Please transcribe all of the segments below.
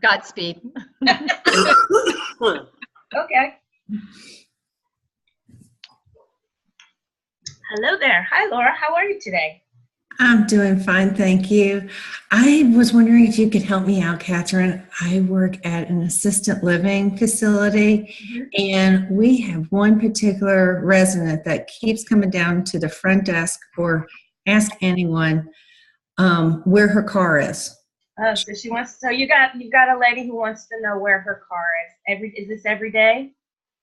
Godspeed. Okay. Hello there. Hi, Laura. How are you today? I'm doing fine, thank you. I was wondering if you could help me out, Catherine. I work at an assisted living facility, and we have one particular resident that keeps coming down to the front desk or ask anyone where her car is. Oh, so she wants. So you got a lady who wants to know where her car is. Is this every day?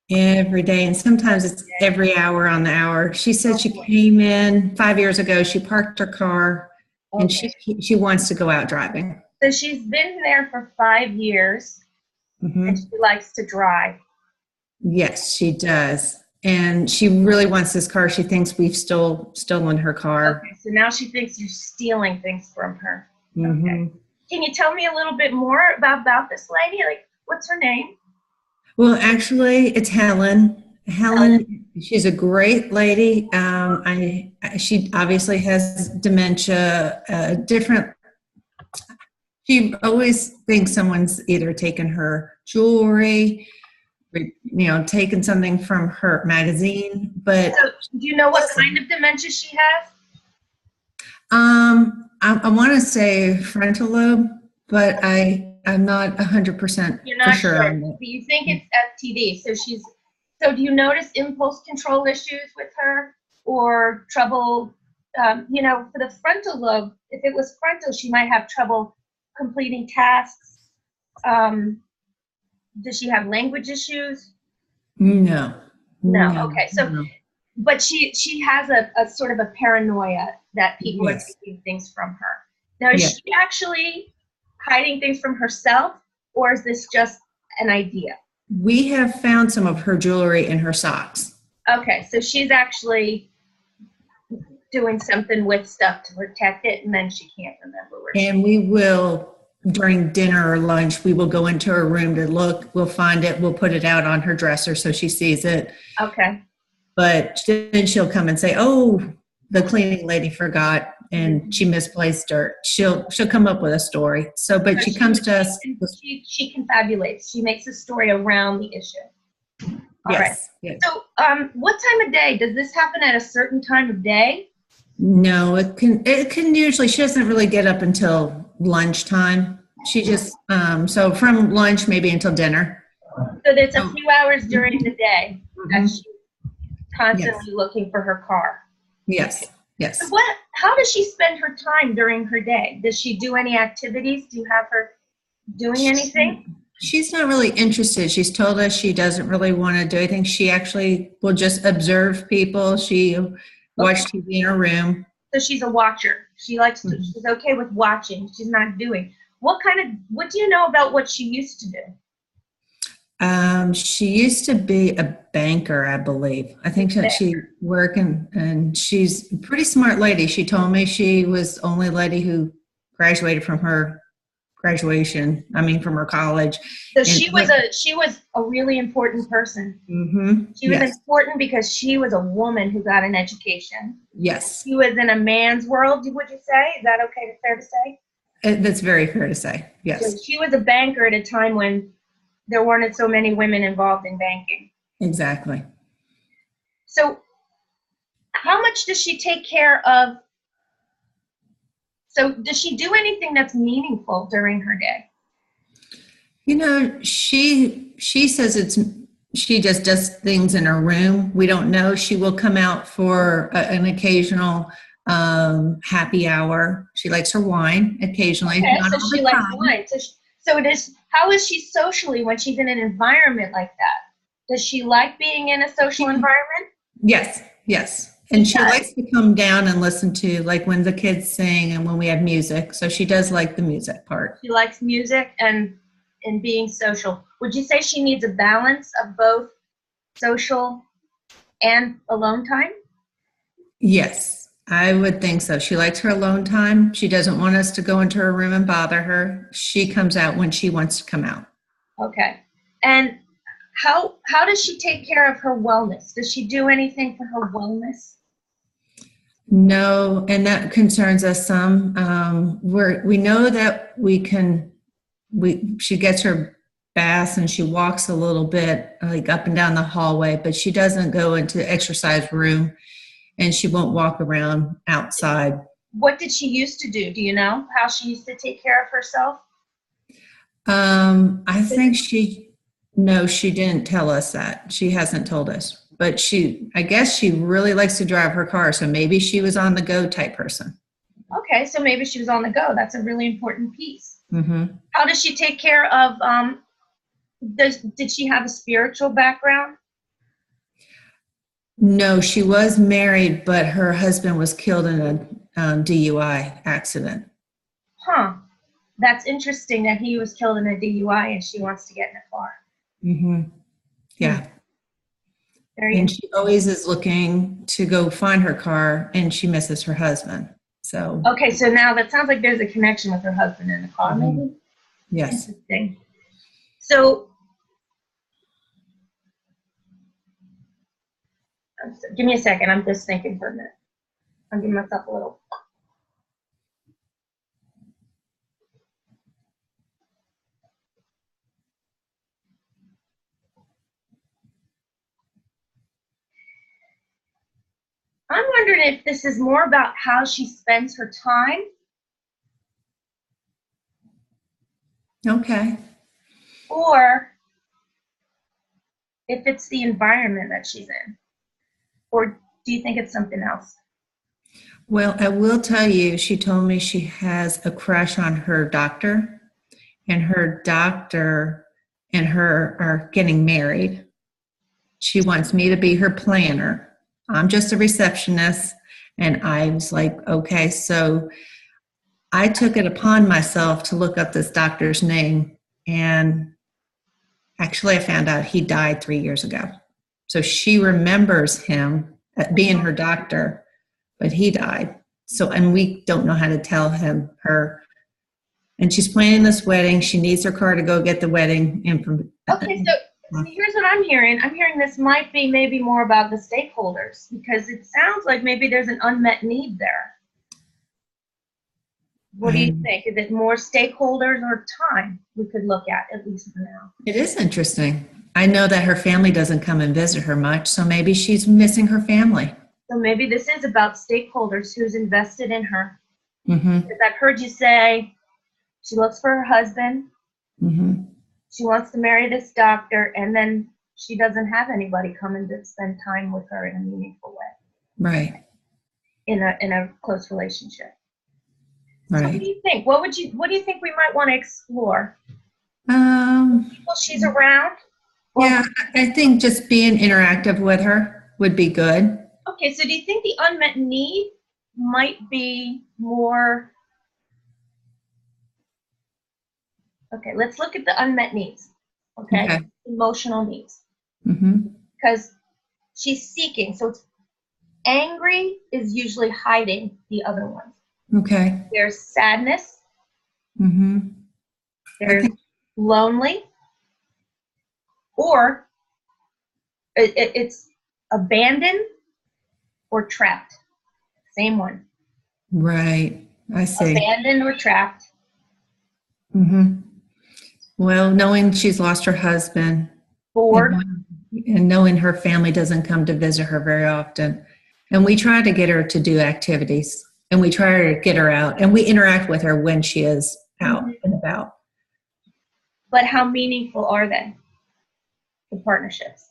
Every day, and sometimes it's every hour on the hour. She said she came in 5 years ago. She parked her car, and she wants to go out driving. So she's been there for 5 years, and she likes to drive. Yes, she does, and she really wants this car. She thinks we've stolen her car. Okay, so now she thinks you're stealing things from her. Mm-hmm. Okay. Can you tell me a little bit more about this lady? Like, what's her name? Well, actually, it's Helen. Helen, she's a great lady. She obviously has dementia, she always thinks someone's either taken her jewelry, taken something from her magazine. But so, do you know what kind of dementia she has? I want to say frontal lobe, but I'm not 100% You're not sure on that. But you think it's FTD. So do you notice impulse control issues with her or trouble, for the frontal lobe, if it was frontal, she might have trouble completing tasks. Does she have language issues? No. Okay. So, but she has a sort of a paranoia that people are taking things from her. Now, is she actually hiding things from herself, or is this just an idea? We have found some of her jewelry in her socks. Okay, so she's actually doing something with stuff to protect it, and then she can't remember where. And we will, during dinner or lunch, we will go into her room to look. We'll find it. We'll put it out on her dresser so she sees it. Okay. But then she'll come and say, "Oh, the cleaning lady forgot, and she misplaced dirt." She'll come up with a story. But she comes to us. She confabulates. She makes a story around the issue. All right. Yes. So, what time of day does this happen? At a certain time of day? No, it can usually. She doesn't really get up until lunchtime. She just so from lunch maybe until dinner. So there's a few hours during the day that she's constantly looking for her car. Yes. So how does she spend her time during her day? Does she do any activities? Do you have her doing anything? She's not really interested. She's told us she doesn't really want to do anything. She actually will just observe people. She'll watch TV in her room. So she's a watcher. She likes to, she's okay with watching. She's not doing. What do you know about what she used to do? She used to be a banker, I believe. I think that she worked and she's a pretty smart lady. She told me she was the only lady who graduated from her from her college. So she was a really important person. Mm-hmm. She was important because she was a woman who got an education. Yes. She was in a man's world, would you say? Is that fair to say? That's very fair to say, yes. So she was a banker at a time when there weren't so many women involved in banking. Exactly. So how much does she take care of? So does she do anything that's meaningful during her day? She says she just does things in her room. We don't know. She will come out for an occasional happy hour. She likes her wine occasionally. Okay, so she likes wine. So how is she socially when she's in an environment like that? Does she like being in a social environment? Yes. And she likes to come down and listen to, like, when the kids sing and when we have music. So she does like the music part. She likes music and being social. Would you say she needs a balance of both social and alone time? Yes, I would think so. She likes her alone time. She doesn't want us to go into her room and bother her. She comes out when she wants to come out. Okay. And how does she take care of her wellness? Does she do anything for her wellness? No, and that concerns us some. We know that she gets her baths and she walks a little bit like up and down the hallway, but she doesn't go into exercise room and she won't walk around outside. What did she used to do? Do you know how she used to take care of herself? I think no, she didn't tell us that. She hasn't told us. But I guess she really likes to drive her car. So maybe she was on the go type person. Okay, so maybe she was on the go. That's a really important piece. Mm-hmm. How does she take care of, did she have a spiritual background? No, she was married, but her husband was killed in a DUI accident. Huh. That's interesting that he was killed in a DUI and she wants to get in a car. Mm-hmm. Yeah. Very And she always is looking to go find her car and she misses her husband. So okay, so now that sounds like there's a connection with her husband in the car, maybe? Yes. Interesting. So give me a second. I'm just thinking for a minute. I'm giving myself a little. I'm wondering if this is more about how she spends her time. Okay. Or if it's the environment that she's in. Or do you think it's something else? Well, I will tell you, she told me she has a crush on her doctor, and her doctor and her are getting married. She wants me to be her planner. I'm just a receptionist. And I was like, okay. So I took it upon myself to look up this doctor's name. And actually, I found out he died 3 years ago. So she remembers him being her doctor, but he died. So, and we don't know how to tell her. And she's planning this wedding. She needs her car to go get the wedding information. Okay, so here's what I'm hearing. I'm hearing this might be maybe more about the stakeholders because it sounds like maybe there's an unmet need there. What do you think? Is it more stakeholders or time we could look at least for now? It is interesting. I know that her family doesn't come and visit her much, so maybe she's missing her family. So maybe this is about stakeholders who's invested in her. Mm-hmm. Because I've heard you say she looks for her husband. Mm-hmm. She wants to marry this doctor, and then she doesn't have anybody come and spend time with her in a meaningful way. Right. In a close relationship. Right. So what do you think? What do you think we might want to explore? People she's around? Yeah, I think just being interactive with her would be good. Okay, so do you think the unmet need might be more? Okay, let's look at the unmet needs. Okay. Emotional needs. Mm-hmm. Because she's seeking. So it's angry is usually hiding the other ones. Okay. There's sadness. Mm-hmm. There's lonely. Or it's abandoned or trapped. Same one. Right. I see. Abandoned or trapped. Mm-hmm. Well, knowing she's lost her husband. Bored. And knowing her family doesn't come to visit her very often. And we try to get her to do activities. And we try to get her out. And we interact with her when she is out and about. But how meaningful are they? The partnerships.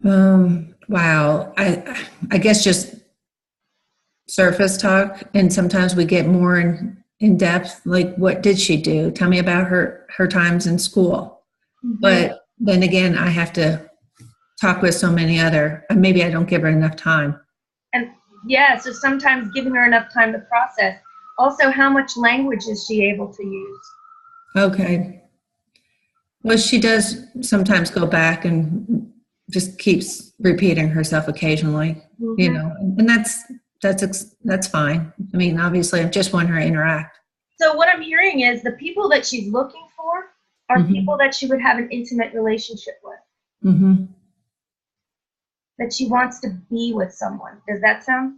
Wow. I guess just surface talk, and sometimes we get more in depth. Like, what did she do? Tell me about her times in school. Mm-hmm. But then again, I have to talk with so many other. Maybe I don't give her enough time. And yeah, so sometimes giving her enough time to process. Also, how much language is she able to use? Okay. Well, she does sometimes go back and just keeps repeating herself occasionally, you know, and that's fine. I mean, obviously, I just want her to interact. So what I'm hearing is the people that she's looking for are people that she would have an intimate relationship with. Mm-hmm. That she wants to be with someone. Does that sound?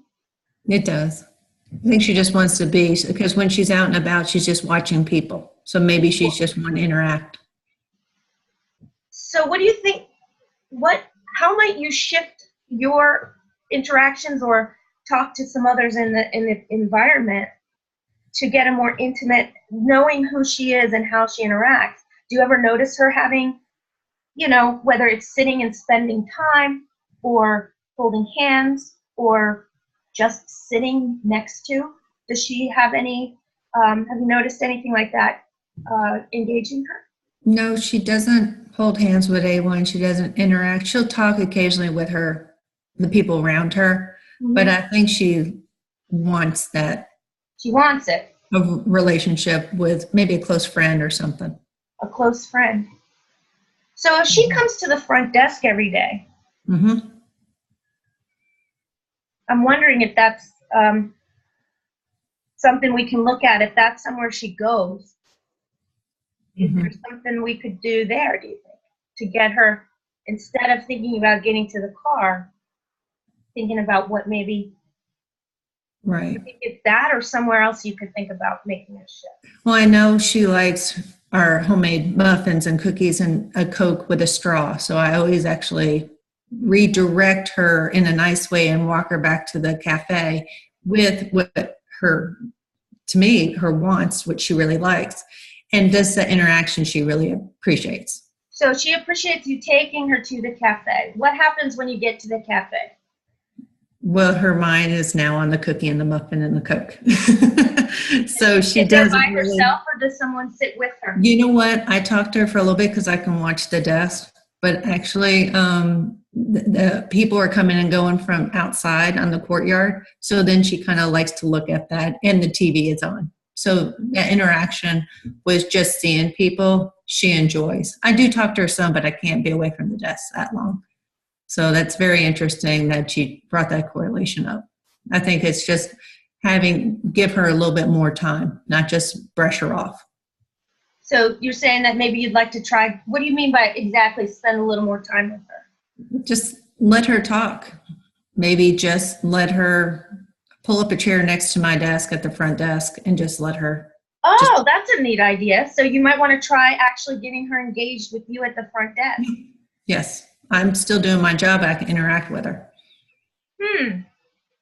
It does. I think she just wants to be, because when she's out and about, she's just watching people. So maybe she's just want to interact. So what do you think, how might you shift your interactions or talk to some others in the environment to get a more intimate, knowing who she is and how she interacts? Do you ever notice her having, whether it's sitting and spending time or holding hands or just sitting next to? Does she have any, have you noticed anything like that engaging her? No, she doesn't hold hands with anyone. She doesn't interact. She'll talk occasionally with the people around her, but I think she wants that She wants it. a relationship with maybe a close friend or something. A close friend. So if she comes to the front desk every day, Mm-hmm. I'm wondering if that's something we can look at, if that's somewhere she goes. Is there something we could do there, do you think, to get her, instead of thinking about getting to the car, thinking about what maybe, Right. you think it's that or somewhere else you could think about making a shift? Well, I know she likes our homemade muffins and cookies and a Coke with a straw. So I always actually redirect her in a nice way and walk her back to the cafe with what her, to me, her wants, which she really likes, and does the interaction she really appreciates. So she appreciates you taking her to the cafe. What happens when you get to the cafe? Well, her mind is now on the cookie and the muffin and the Coke. So she Is there doesn't by really. herself or does someone sit with her? You know what? I talked to her for a little bit because I can watch the desk, but actually, the people are coming and going from outside on the courtyard. So then she kind of likes to look at that, and the TV is on. So that interaction with just seeing people, she enjoys. I do talk to her some, but I can't be away from the desk that long. So that's very interesting that she brought that correlation up. I think it's just give her a little bit more time, not just brush her off. So you're saying that maybe you'd like to try, what do you mean by exactly spend a little more time with her? Just let her talk. Maybe just let her pull up a chair next to my desk at the front desk and just let her. Oh, that's a neat idea. So you might want to try actually getting her engaged with you at the front desk. Yes, I'm still doing my job. I can interact with her.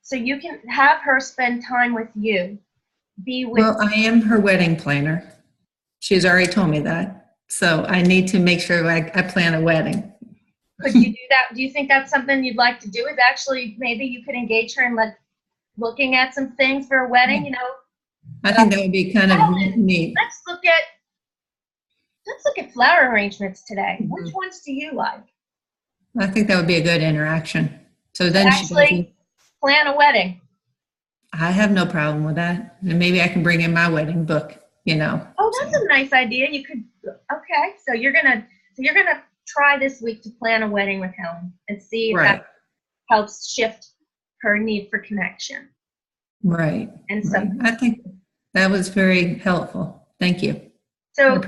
So you can have her spend time with you. Well, I am her wedding planner. She's already told me that. So I need to make sure I plan a wedding. Could you do that? Do you think that's something you'd like to do? Is actually maybe you could engage her in looking at some things for a wedding, I think that would be kind of neat. Let's look at flower arrangements today. Which ones do you like? I think that would be a good interaction. So then Actually, plan a wedding. I have no problem with that. And maybe I can bring in my wedding book, Oh, that's a nice idea. You could, okay. So you're gonna try this week to plan a wedding with Helen and see if that helps shift her need for connection. Right. And so I think that was very helpful. Thank you. So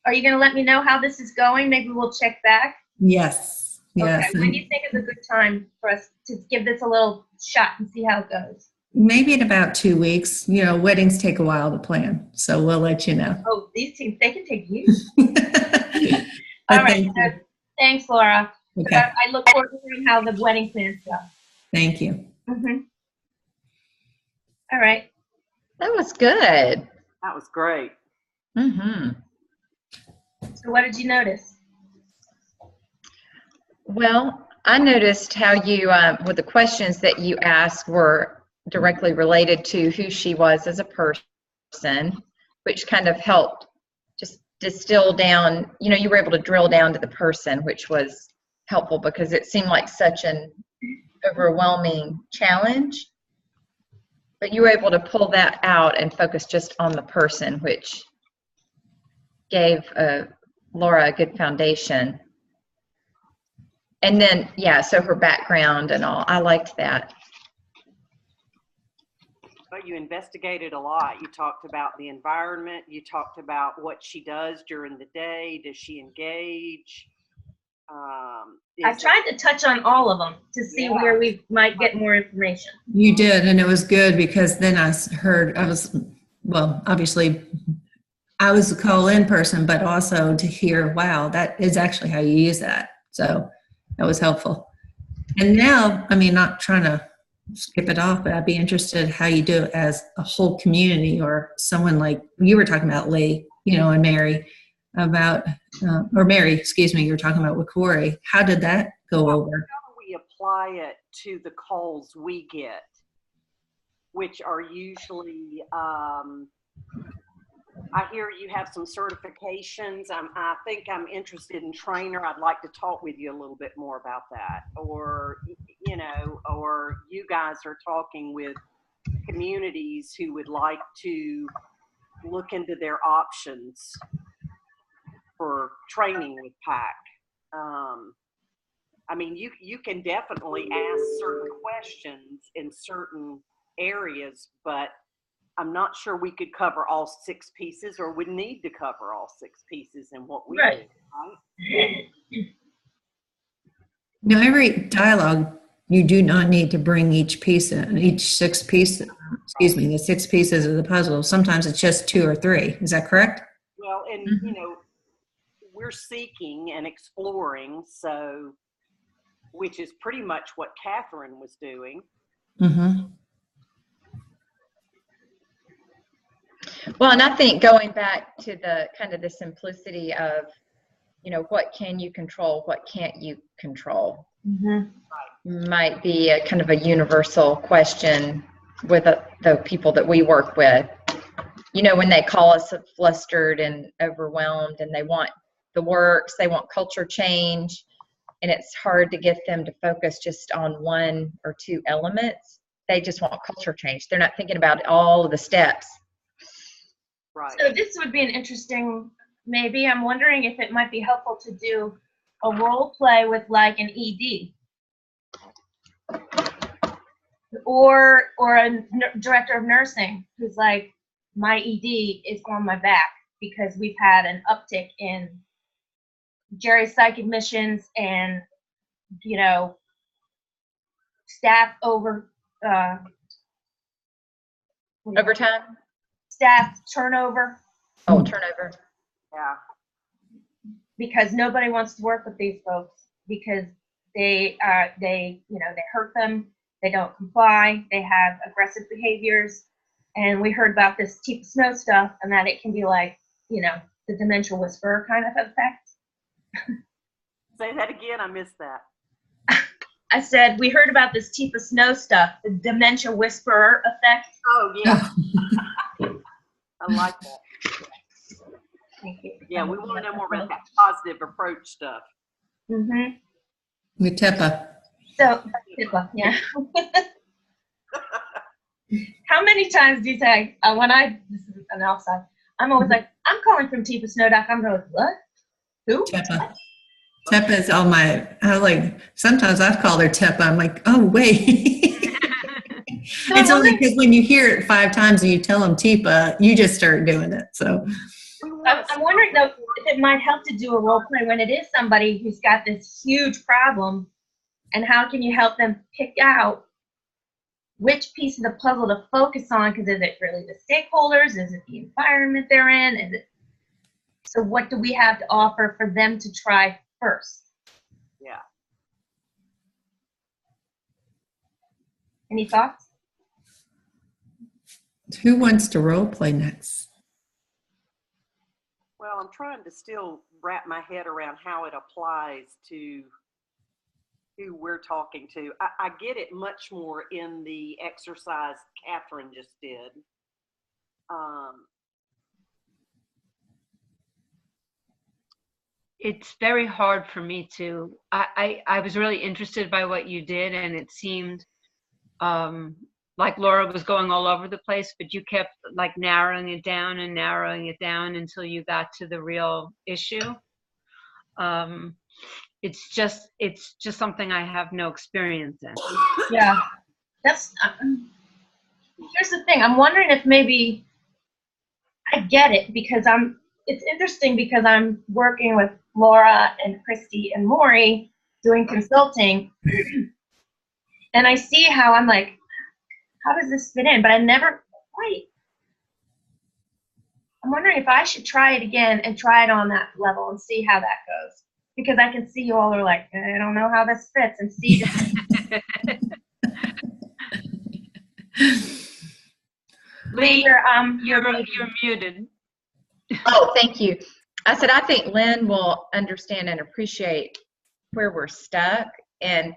are you gonna let me know how this is going? Maybe we'll check back. Yes. Yes. Okay. When do you think is a good time for us to give this a little shot and see how it goes? Maybe in about 2 weeks. Weddings take a while to plan, so we'll let you know. Oh, these things, they can take years. All right. Thanks, Laura. Okay. I look forward to hearing how the wedding plans go. Thank you. All right. That was good. That was great. So what did you notice? Well, I noticed how you, with the questions that you asked were directly related to who she was as a person, which kind of helped just distill down, you were able to drill down to the person, which was helpful because it seemed like such an overwhelming challenge. But you were able to pull that out and focus just on the person, which gave Laura a good foundation. And then, so her background and all, I liked that. But you investigated a lot. You talked about the environment. You talked about what she does during the day. Does she engage? I tried to touch on all of them to see where we might get more information. You did, and it was good because then well, obviously I was a call-in person, but also to hear, wow, that is actually how you use that. So that was helpful. And now, I mean, not trying to skip it off, but I'd be interested how you do it as a whole community or someone like you were talking about, Lee, and Mary about, or Mary, excuse me, you were talking about with Corey. How did that go over? How do we apply it to the calls we get, which are usually, I hear you have some certifications. I think I'm interested in trainer. I'd like to talk with you a little bit more about that. Or, or you guys are talking with communities who would like to look into their options for training with PAC. I mean, you can definitely ask certain questions in certain areas, but I'm not sure we could cover all 6 pieces or would need to cover all 6 pieces in what we do, right? Now, every dialogue, you do not need to bring each piece in, each 6 pieces, the 6 pieces of the puzzle. Sometimes it's just 2 or 3. Is that correct? Well, and, we're seeking and exploring, so, which is pretty much what Catherine was doing. Mm-hmm. Well, and I think going back to the kind of the simplicity of, what can you control, what can't you control, might be a kind of a universal question with the people that we work with. When they call us flustered and overwhelmed and they want the works, they want culture change, and it's hard to get them to focus just on 1 or 2 elements. They just want culture change. They're not thinking about all of the steps. Right. So this would be an interesting, maybe I'm wondering if it might be helpful to do a role play with like an ED or a director of nursing who's like, my ED is on my back because we've had an uptick in Jerry psych admissions and, staff Overtime? staff turnover. Oh, turnover. Yeah. Because nobody wants to work with these folks because they hurt them, they don't comply, they have aggressive behaviors, and we heard about this Teepa Snow stuff and that it can be like, the dementia whisperer kind of effect. Say that again, I missed that. I said, we heard about this Teepa Snow stuff, the dementia whisperer effect. Oh, yeah. I like that. Thank you. Yeah, we want to know more about that positive approach stuff. Mm-hmm. With Tepa. So, yeah. How many times do you say, this is an outside, I'm always like, I'm calling from teepasnow.com. I'm like, what? Who? Tepa. Tepa is all sometimes I've called her Tepa. I'm like, oh, wait. It's only because when you hear it 5 times and you tell them Teepa, you just start doing it. So I'm wondering, though, if it might help to do a role play when it is somebody who's got this huge problem, and how can you help them pick out which piece of the puzzle to focus on? Because is it really the stakeholders? Is it the environment they're in? So what do we have to offer for them to try first? Yeah. Any thoughts? who wants to role play next? Well, I'm trying to still wrap my head around how it applies to who we're talking to. I get it much more in the exercise Catherine just did. It's very hard for me to, I was really interested by what you did, and it seemed like Laura was going all over the place, but you kept like narrowing it down until you got to the real issue. It's just something I have no experience in. Yeah, that's, here's the thing. I'm wondering if maybe I get it because I'm it's interesting because I'm working with Laura and Christy and Maury doing consulting, and I see how I'm like, how does this fit in? But I never quite. I'm wondering if I should try it again and try it on that level and see how that goes. Because I can see you all are like, I don't know how this fits, and see. Lee, You're muted. Oh, thank you. I said, I think Lynn will understand and appreciate where we're stuck. And,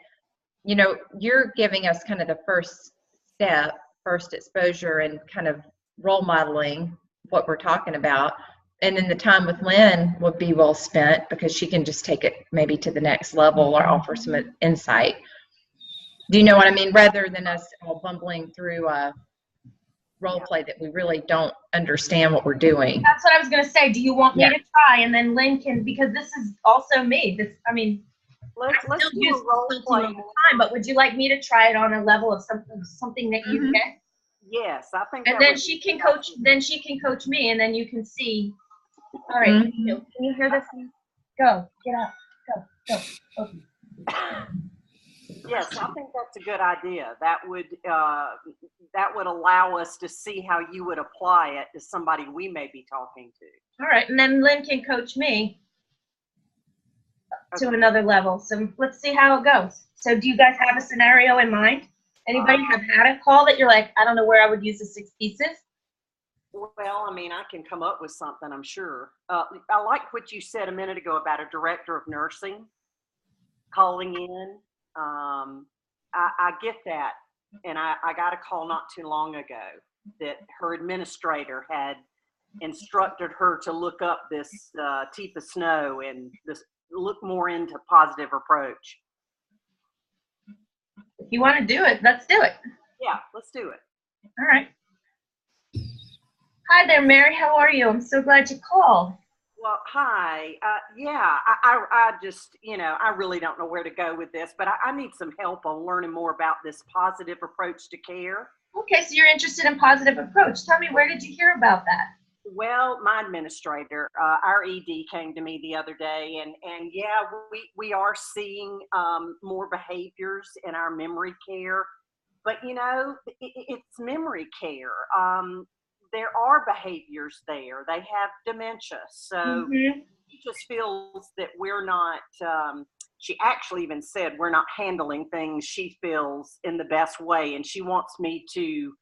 you know, you're giving us kind of the first step, first exposure, and kind of role modeling what we're talking about. And then the time with Lynn will be well spent because she can just take it maybe to the next level or offer some insight. Do you know what I mean? Rather than us all bumbling through a role play that we really don't understand what we're doing. That's what I was going to say. Do you want me to try? And then Lynn can, because this is also me. This, I mean, Let's do use a role play. all the time, but would you like me to try it on a level of something that you get? Yes, I think. And then she can coach. Then she can coach me, and then you can see. All right, can you hear this? Go, get up, go. Okay. Yes, I think that's a good idea. That would allow us to see how you would apply it to somebody we may be talking to. All right, and then Lynn can coach me to another level. So let's see how it goes. So do you guys have a scenario in mind? Anybody have had a call that you're like, I don't know where I would use the 6 pieces? Well, I mean, I can come up with something, I'm sure. I like what you said a minute ago about a director of nursing calling in. I get that. And I got a call not too long ago that her administrator had instructed her to look up this Tifa Snow and look more into positive approach. If you want to do it, let's do it. Yeah, let's do it. All right. Hi there, Mary. How are you? I'm so glad you called. Well, hi. Yeah, I just, I really don't know where to go with this, but I need some help on learning more about this positive approach to care. Okay, so you're interested in positive approach. Tell me, where did you hear about that? Well, my administrator, our ED came to me the other day, and yeah, we are seeing more behaviors in our memory care, but it's memory care. There are behaviors there. They have dementia, so she just feels that we're not. She actually even said we're not handling things she feels in the best way, and she wants me to.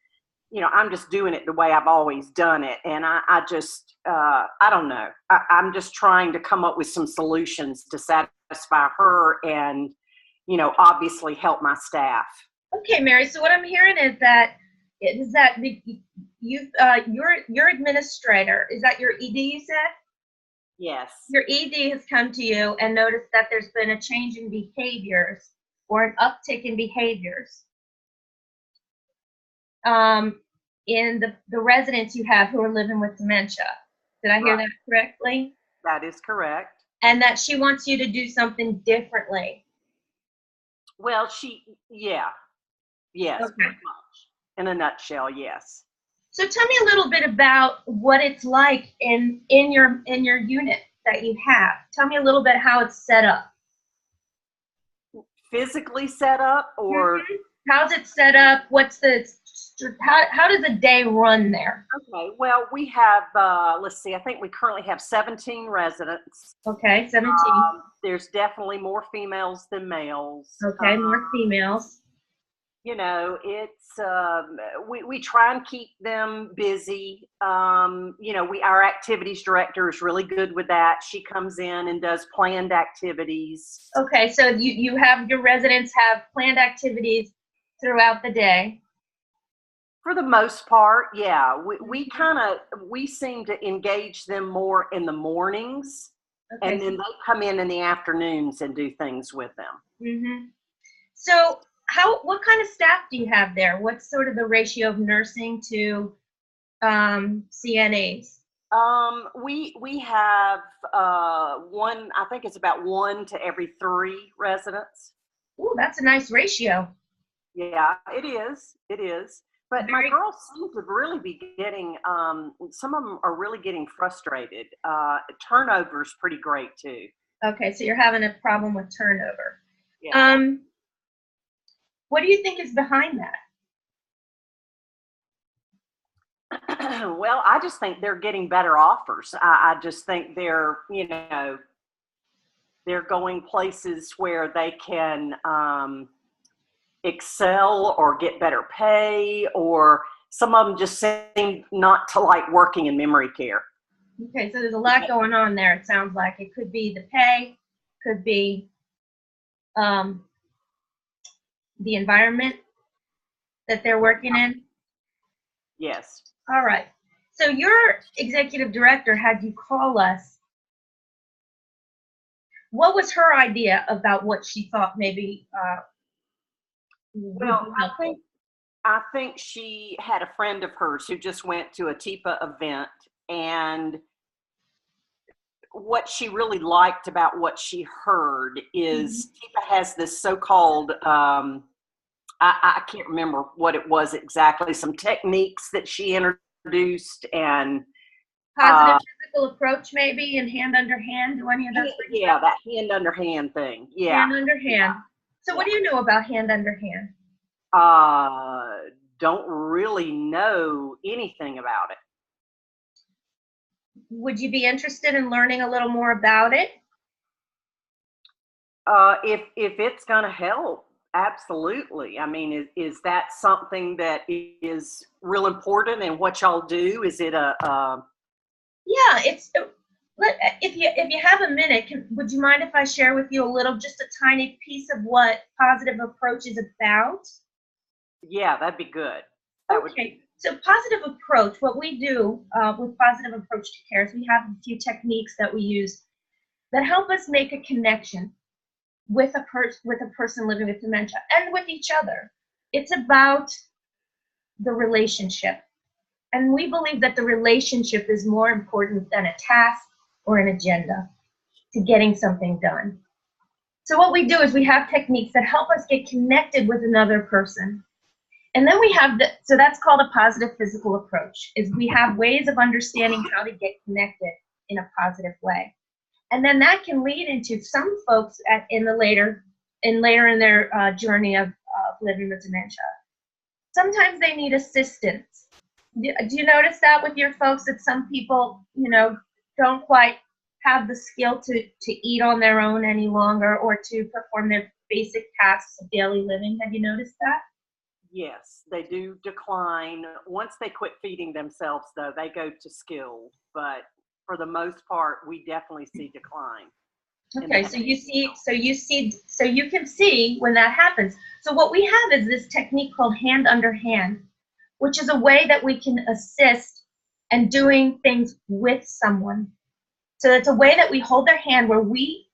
I'm just doing it the way I've always done it. And I just, I don't know. I'm just trying to come up with some solutions to satisfy her and, obviously help my staff. Okay, Mary. So what I'm hearing is that your administrator, is that your ED you said? Yes. Your ED has come to you and noticed that there's been a change in behaviors or an uptick in behaviors. In the residents you have who are living with dementia. Did I hear that correctly? That is correct. And that she wants you to do something differently. Well, yes, okay. Pretty much. In a nutshell, yes. So tell me a little bit about what it's like in your unit that you have. Tell me a little bit how it's set up. Physically set up, or how's it set up? How does a day run there? Okay, well, we have, let's see, I think we currently have 17 residents. Okay, 17. There's definitely more females than males. Okay, more females. It's, we try and keep them busy. Our activities director is really good with that. She comes in and does planned activities. Okay, so you have your residents have planned activities throughout the day. For the most part, yeah. We seem to engage them more in the mornings, and then they come in the afternoons and do things with them. So what kind of staff do you have there? What's sort of the ratio of nursing to CNAs? We have one, I think it's about 1 to every 3 residents. Ooh, that's a nice ratio. Yeah, it is. It is. But my Very- girls seem to really be getting, some of them are really getting frustrated. Turnover's pretty great too. Okay, so you're having a problem with turnover. Yeah. What do you think is behind that? Well, I just think they're getting better offers. I just think they're, they're going places where they can excel or get better pay, or some of them just seem not to like working in memory care. Okay, so there's a lot going on there. It sounds like it could be the pay, could be the environment that they're working in. Yes. All right. So your executive director had you call us. What was her idea about what she thought maybe would Well, be I helpful? think she had a friend of hers who just went to a TIPA event, and what she really liked about what she heard is TIPA has this so-called, I can't remember what it was exactly, some techniques that she introduced, and Positive physical approach maybe, and hand under hand. Do any of those things? yeah, that hand under hand thing. Yeah. Hand under hand. So what do you know about hand under hand? Don't really know anything about it. Would you be interested in learning a little more about it? If it's going to help, absolutely. I mean, is that something that is real important in what y'all do? Is it Yeah, it's. If you have a minute, would you mind if I share with you just a tiny piece of what positive approach is about? yeah, that'd be good. That would Okay, so positive approach, what we do with positive approach to care is we have a few techniques that we use that help us make a connection with a person living with dementia and with each other. It's about the relationship. And we believe that the relationship is more important than a task or an agenda to getting something done. So what we do is we have techniques that help us get connected with another person. And then we have so that's called a positive physical approach, is we have ways of understanding how to get connected in a positive way. And then that can lead into some folks later in their journey of living with dementia. Sometimes they need assistance. Do you notice that with your folks, that some people, don't quite have the skill to eat on their own any longer, or to perform their basic tasks of daily living? Have you noticed that? Yes, they do decline. Once they quit feeding themselves, though, they go to skilled. But for the most part, we definitely see decline. Okay, so you can see when that happens. So what we have is this technique called hand under hand, which is a way that we can assist and doing things with someone. So it's a way that we hold their hand where we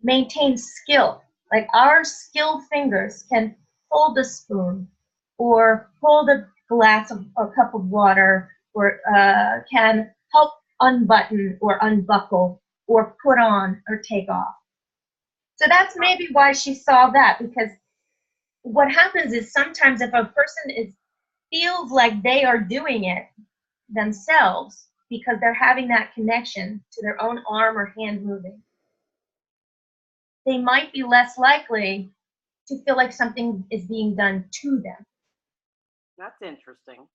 maintain skill. Like our skilled fingers can hold a spoon, or hold a glass of a cup of water, or can help unbutton or unbuckle or put on or take off. So that's maybe why she saw that, because what happens is sometimes if a person feels like they are doing it themselves because they're having that connection to their own arm or hand moving, they might be less likely to feel like something is being done to them. That's interesting.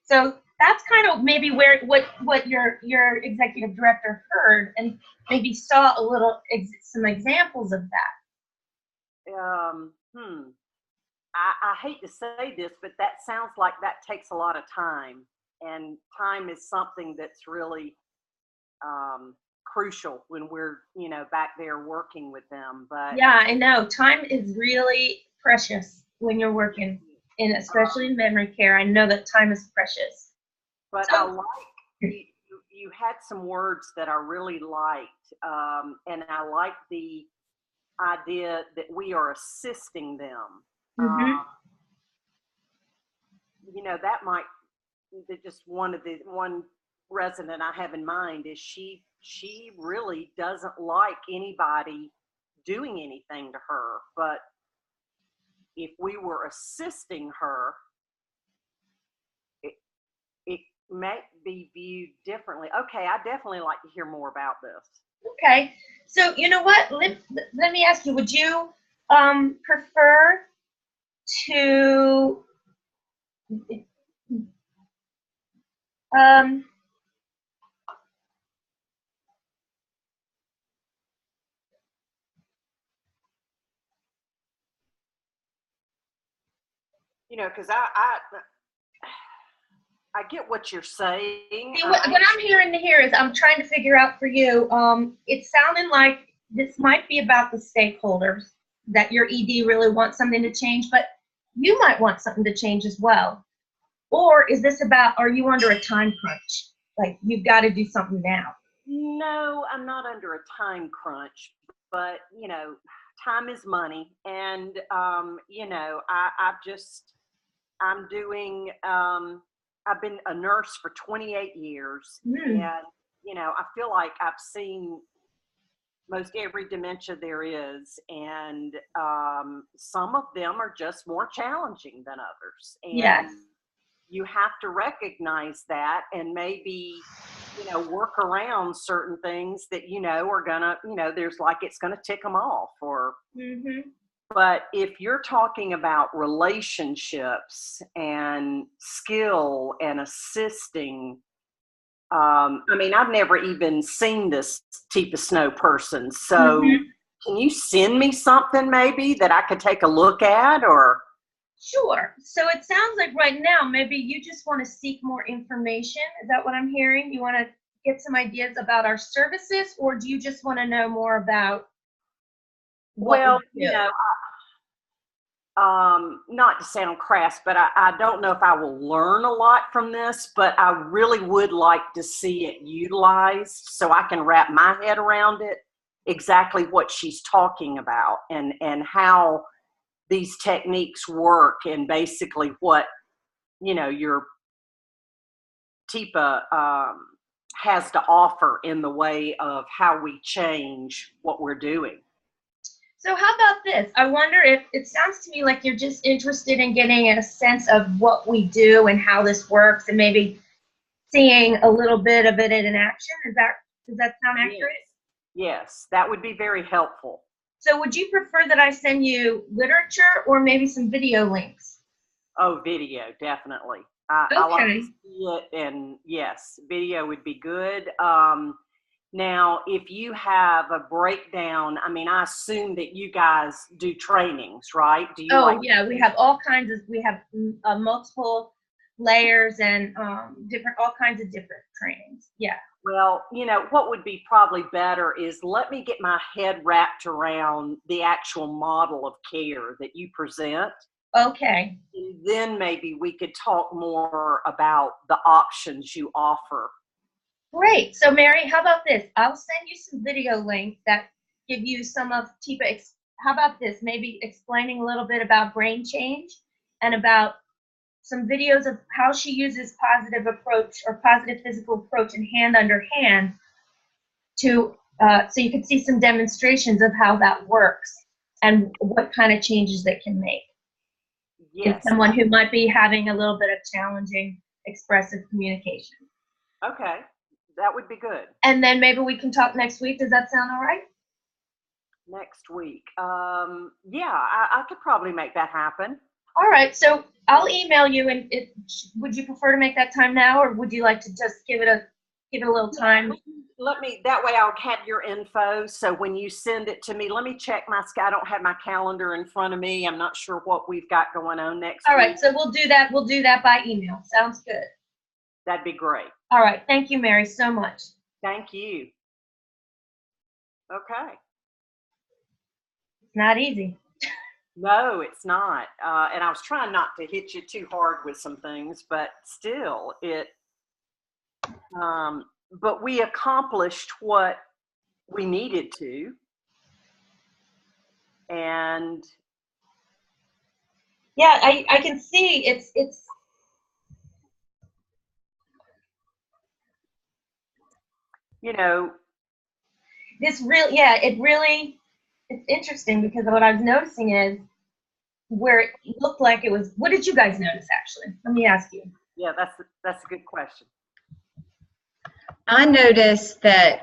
So that's kind of maybe what your executive director heard, and maybe saw some examples of that. I hate to say this, but that sounds like that takes a lot of time, and time is something that's really crucial when we're back there working with them. But Yeah, I know time is really precious when you're working especially in memory care. I know that time is precious. But I like you had some words that I really liked, and I like the idea that we are assisting them. That might just one resident I have in mind is she really doesn't like anybody doing anything to her, but if we were assisting her, may be viewed differently. Okay, I definitely like to hear more about this. Okay. So you know what? Let me ask you, would you prefer to um You know, because I get what you're saying. see, what I'm hearing here is I'm trying to figure out for you, it's sounding like this might be about the stakeholders, that your ED really wants something to change, but you might want something to change as well. Or is this about, are you under a time crunch? Like, you've got to do something now. No, I'm not under a time crunch, but you know, time is money, and you know, I'm doing. I've been a nurse for 28 years, and you know, I feel like I've seen most every dementia there is, and some of them are just more challenging than others, and Yes. you have to recognize that, and maybe, you know, work around certain things that you know are gonna, you know, there's like it's gonna tick them off, or but if you're talking about relationships and skill and assisting, I mean, I've never even seen this Teepa Snow person. So can you send me something maybe that I could take a look at, or? Sure. So it sounds like right now, maybe you just want to seek more information. Is that what I'm hearing? You want to get some ideas about our services, or do you just want to know more about what Well, we do? you know, not to sound crass, but I don't know if I will learn a lot from this, but I really would like to see it utilized so I can wrap my head around it, exactly what she's talking about, and how these techniques work, and basically what, you know, your TIPA has to offer in the way of how we change what we're doing. So how about this? I wonder if it sounds to me like you're just interested in getting a sense of what we do and how this works, and maybe seeing a little bit of it in action. Does that sound accurate? Yes, that would be very helpful. So would you prefer that I send you literature or maybe some video links? Oh, video, definitely. I like to see it, and yes, video would be good. Now, if you have a breakdown, I mean, I assume that you guys do trainings, right? Do you? Oh, yeah, we have all kinds of, we have multiple layers and all kinds of different trainings. Yeah. Well, you know, what would be probably better is let me get my head wrapped around the actual model of care that you present. Okay. And then maybe we could talk more about the options you offer. Great. So, Mary, how about this? I'll send you some video links that give you some of TIPA. How about this? Maybe explaining a little bit about brain change and about some videos of how she uses positive approach or positive physical approach and hand under hand to, so you can see some demonstrations of how that works and what kind of changes that can make. Yes. In someone who might be having a little bit of challenging expressive communication. Okay. That would be good. And then maybe we can talk next week. Does that sound all right? Next week. Yeah, I could probably make that happen. All right. So I'll email you. And would you prefer to make that time now, or would you like to just give it a little time? Let me. That way, I'll have your info. So when you send it to me, let me check my. I don't have my calendar in front of me. I'm not sure what we've got going on next week. All right. So we'll do that. We'll do that by email. Sounds good. That'd be great. All right. Thank you, Mary, so much. Thank you. Okay. It's not easy. No, it's not. And I was trying not to hit you too hard with some things, but still, but we accomplished what we needed to. And yeah, I can see it's you know, it's interesting, because what I was noticing is where it looked like it was. What did you guys notice, actually? Let me ask you. yeah, that's a good question. I noticed that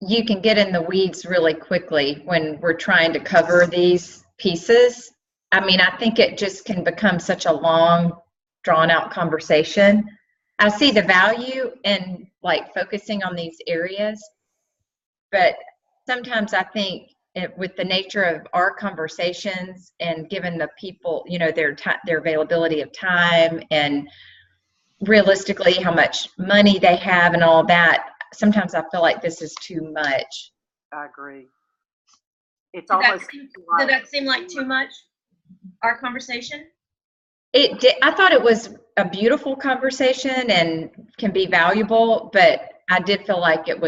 you can get in the weeds really quickly when we're trying to cover these pieces. I mean, I think it just can become such a long, drawn out conversation. I see the value in like focusing on these areas, but sometimes I think with the nature of our conversations and given the people, you know, their availability of time and realistically how much money they have and all that, sometimes I feel like this is too much. I agree. It's Did almost that seem like too much? Our conversation? It did. I thought it was a beautiful conversation and can be valuable, but I did feel like that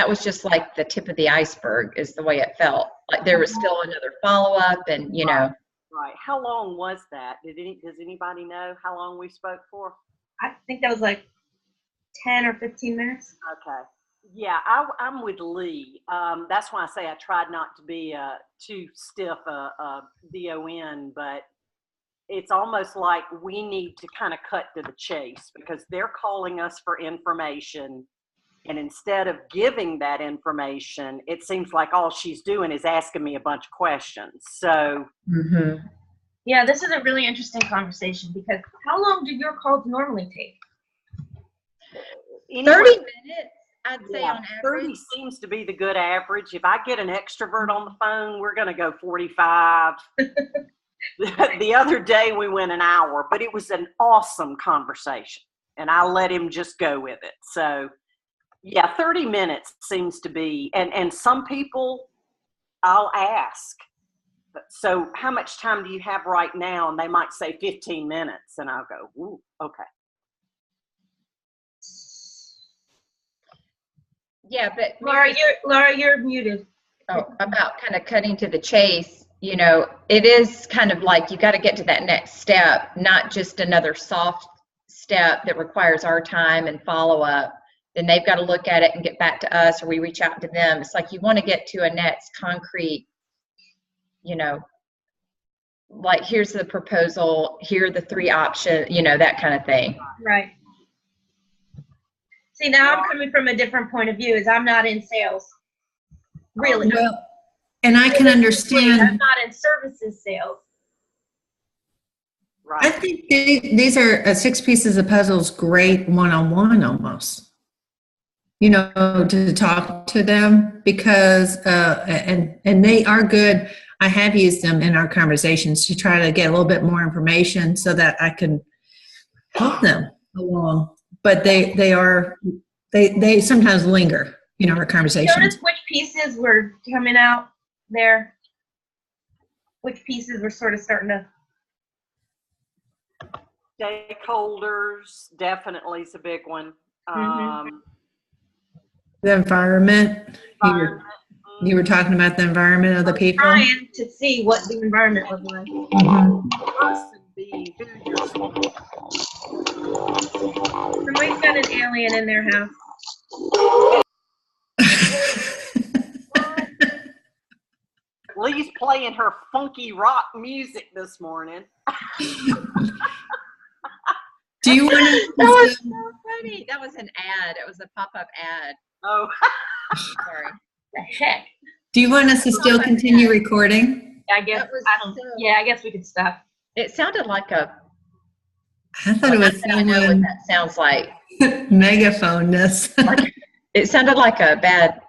was just like the tip of the iceberg is the way it felt. Like there was still another follow-up and, you know. Right. How long was that? Does anybody know how long we spoke for? I think that was like 10 or 15 minutes. Okay. Yeah, I'm with Lee. That's why I say I tried not to be too stiff a DON, but it's almost like we need to kind of cut to the chase because they're calling us for information. And instead of giving that information, it seems like all she's doing is asking me a bunch of questions. So, Yeah, this is a really interesting conversation because how long do your calls normally take? 30 minutes, I'd say on average. 30 seems to be the good average. If I get an extrovert on the phone, we're going to go 45. The other day we went an hour, but it was an awesome conversation and I let him just go with it. So yeah, 30 minutes seems to be, and some people I'll ask, so how much time do you have right now? And they might say 15 minutes and I'll go, ooh, okay. Yeah, but Laura, you're muted. Oh, about kind of cutting to the chase, you know, it is kind of like you got to get to that next step, not just another soft step that requires our time and follow up. Then they've got to look at it and get back to us, or we reach out to them. It's like you want to get to a next concrete, you know, like here's the proposal, here are the 3 options, you know, that kind of thing. Right. See, now I'm coming from a different point of view, is I'm not in sales. Really. Well, and I can understand. I'm not in services sales. Right. I think these are 6 pieces of puzzles, great one-on-one almost. You know, to talk to them because, and they are good. I have used them in our conversations to try to get a little bit more information so that I can help them along. But they sometimes linger, you know, our conversations. Notice which pieces were coming out there? Which pieces were sort of starting to... Stakeholders definitely is a big one. The environment. You were talking about the environment of the people. Trying to see what the environment was like. Person being who you're supposed to Somebody's got an alien in their house. Lee's playing her funky rock music this morning. Do you want That was so funny. That was an ad. It was a pop-up ad. Oh. Sorry. The heck? Do you want us to still continue recording? I guess I guess we could stop. It sounded like a. I thought it was I know what that sounds like. megaphone-ness. It sounded like a bad